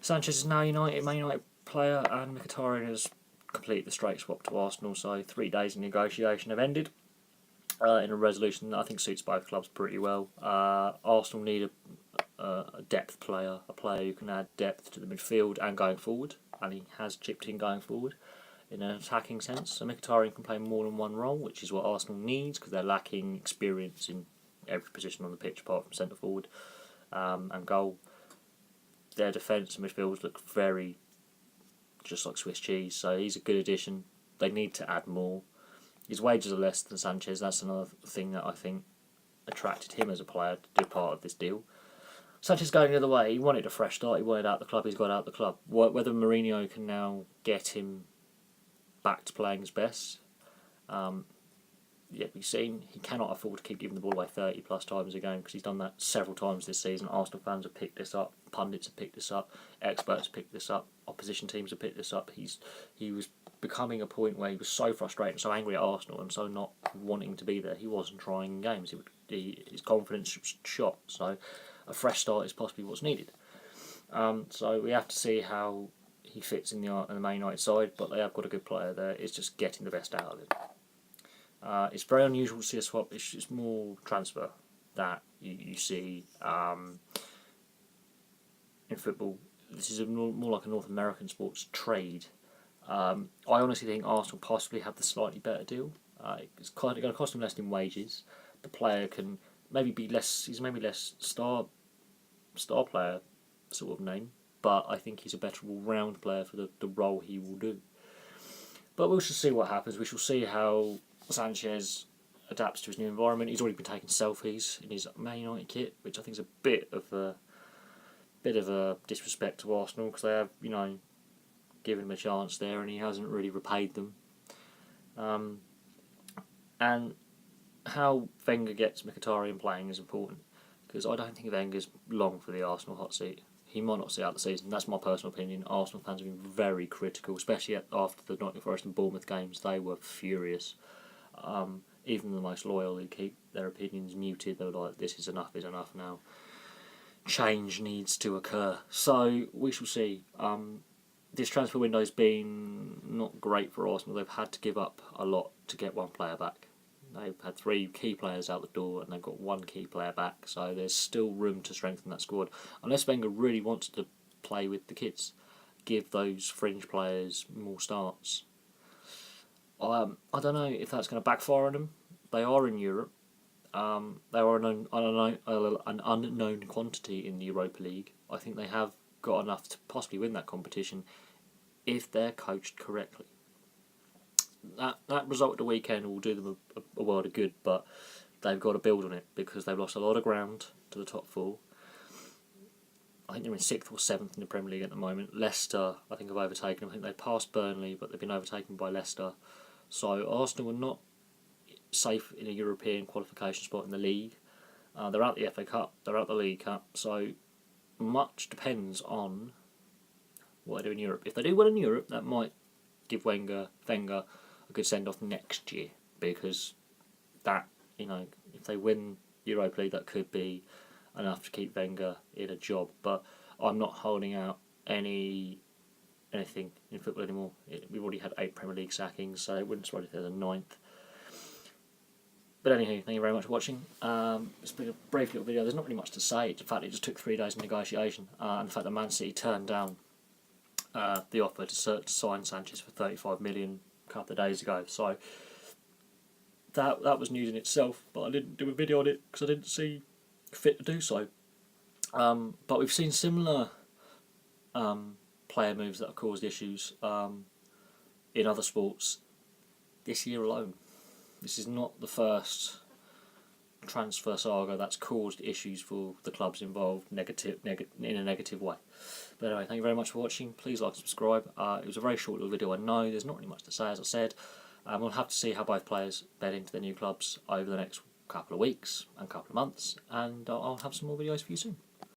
Sanchez is now Man United player, and Mkhitaryan has completed the straight swap to Arsenal, so 3 days of negotiation have ended in a resolution that I think suits both clubs pretty well. Arsenal need a depth player, a player who can add depth to the midfield and going forward, and he has chipped in going forward in an attacking sense. So Mkhitaryan can play more than one role, which is what Arsenal needs because they're lacking experience in every position on the pitch apart from centre forward and goal. Their defence and midfield look very just like Swiss cheese, so he's a good addition. They need to add more. His wages are less than Sanchez. That's another thing that I think attracted him as a player to do part of this deal. Sanchez going the other way. He wanted a fresh start. He wanted out the club. He's got out the club. Whether Mourinho can now get him back to playing his best, yet we've seen. He cannot afford to keep giving the ball away 30 plus times a game because he's done that several times this season. Arsenal fans have picked this up. Pundits have picked this up. Experts have picked this up. Opposition teams have picked this up. He was becoming a point where he was so frustrated, so angry at Arsenal, and so not wanting to be there. He wasn't trying games. His confidence was shot. So a fresh start is possibly what's needed. So we have to see how he fits in the Man United side, but they have got a good player there. It's just getting the best out of it. It's very unusual to see a swap. It's more transfer that you see in football. This is more like a North American sports trade. I honestly think Arsenal possibly have the slightly better deal. It's going to cost him less in wages. The player can maybe be less. He's maybe less star player sort of name, but I think he's a better all-round player for the role he will do. But we shall see what happens. We shall see how Sanchez adapts to his new environment. He's already been taking selfies in his Man United kit, which I think is a bit of a disrespect to Arsenal because they have, given him a chance there and he hasn't really repaid them. And how Wenger gets Mkhitaryan playing is important because I don't think Wenger's long for the Arsenal hot seat. He might not see out the season. That's my personal opinion. Arsenal fans have been very critical, especially after the Nottingham Forest and Bournemouth games. They were furious. Even the most loyal who keep their opinions muted, they were like, this is enough now. Change needs to occur. So we shall see. This transfer window's been not great for Arsenal. They've had to give up a lot to get one player back. They've had 3 key players out the door and they've got 1 key player back, so there's still room to strengthen that squad. Unless Wenger really wants to play with the kids, give those fringe players more starts. I don't know if that's going to backfire on them. They are in Europe. They are an unknown quantity in the Europa League. I think they have got enough to possibly win that competition if they're coached correctly. That result at the weekend will do them a world of good, but they've got to build on it because they've lost a lot of ground to the top 4. I think they're in 6th or 7th in the Premier League at the moment. Leicester, I think, have overtaken them. I think they passed Burnley, but they've been overtaken by Leicester. So Arsenal are not safe in a European qualification spot in the league. They're out the FA Cup, they're out the League Cup, so much depends on what they do in Europe. If they do well in Europe, that might give Wenger a good send-off next year, because that, if they win Europa League, that could be enough to keep Wenger in a job. But I'm not holding out anything in football anymore. We've already had 8 Premier League sackings, so it wouldn't surprise if there's a 9th. But anywho, thank you very much for watching. It's been a brief little video. There's not really much to say. In fact, it just took 3 days of negotiation, and the fact that Man City turned down the offer to sign Sanchez for 35 million a couple of days ago. So that was news in itself, but I didn't do a video on it because I didn't see fit to do so. But we've seen similar player moves that have caused issues in other sports this year alone. This is not the first transfer saga that's caused issues for the clubs involved in a negative way. But anyway, thank you very much for watching. Please like and subscribe. It was a very short little video, I know. There's not really much to say, as I said. We'll have to see how both players bed into their new clubs over the next couple of weeks and couple of months, and I'll have some more videos for you soon.